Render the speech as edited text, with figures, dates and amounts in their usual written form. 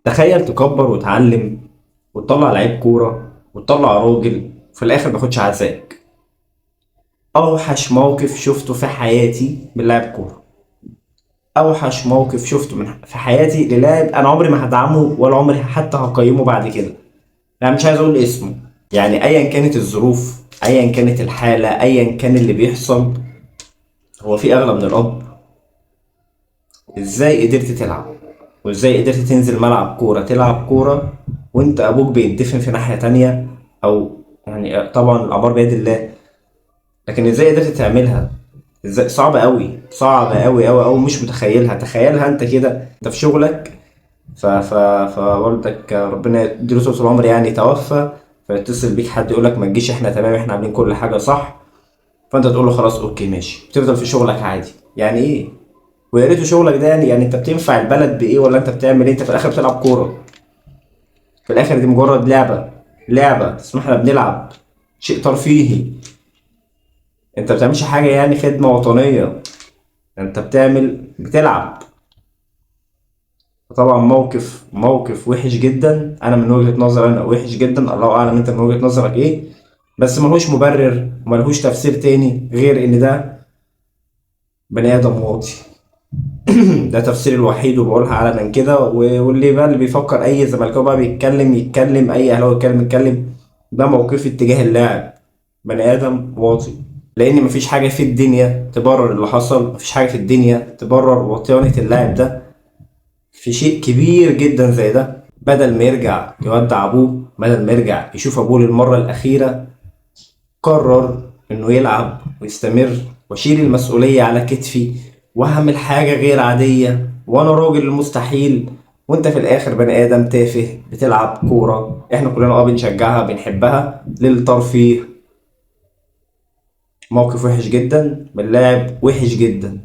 تخيل تكبر وتعلم وتطلع لعيب كورة وتطلع راجل وفي الآخر ماخدش عزاك. أوحش موقف شفته في حياتي من لاعب كورة، أوحش موقف شفته في حياتي للاعب أنا عمري ما هدعمه ولا عمري حتى هقيمه بعد كده. يعني مش عايز أقول اسمه، يعني أيا كانت الظروف، أيا كانت الحالة، أيا كان اللي بيحصل، هو في أغلى من الأب. إزاي قدرت تلعب وإزاي قدرت تنزل ملعب كورة تلعب كورة وأنت أبوك بيتدفن في ناحية تانية؟ أو يعني طبعا الأمر بيد الله، لكن ازاي قدرت تعملها؟ ازاي؟ صعبة قوي، صعبة قوي قوي قوي، مش متخيلها. تخيلها انت كده، انت في شغلك، فوالدك ربنا يديله طول العمر يعني توفى، فيتصل بيك حد يقولك ما تجيش، احنا تمام، احنا عاملين كل حاجة صح. فانت تقول له خلاص اوكي ماشي، تفضل في شغلك عادي. يعني ايه؟ ويا ريته شغلك ده، يعني انت بتنفع البلد بايه ولا انت بتعمل ايه؟ انت في الاخر بتلعب كورة، في الاخر دي مجرد لعبة، لعبة اسمها احنا بنلعب، شيء ترفيهي. انت بتعملش حاجة يعني خدمة وطنية، انت بتلعب. طبعا موقف وحش جدا، انا من وجهة نظري انا وحش جدا، الله اعلم انت من وجهة نظرك ايه، بس ملهوش مبرر وملهوش تفسير تاني غير ان ده بني ادم واطي. ده تفسير الوحيد، وبقولها علنا كده. واللي بقى اللي بيفكر اي زملكاوي بقى بيتكلم يتكلم، اي اهلاوي يتكلم، ده موقفي اتجاه اللاعب، بني ادم واطي. لان مفيش حاجه في الدنيا تبرر اللي حصل، مفيش حاجه في الدنيا تبرر وطيانه اللاعب ده في شيء كبير جدا زي ده. بدل ما يرجع يودع ابوه، بدل ما يرجع يشوف ابوه للمره الاخيره، قرر انه يلعب ويستمر واشيل المسؤوليه على كتفي واعمل حاجه غير عاديه وانا راجل المستحيل. وانت في الاخر بني ادم تافه بتلعب كوره احنا كلنا بنشجعها بنحبها للترفيه. موقف وحش جدا من لاعب وحش جدا.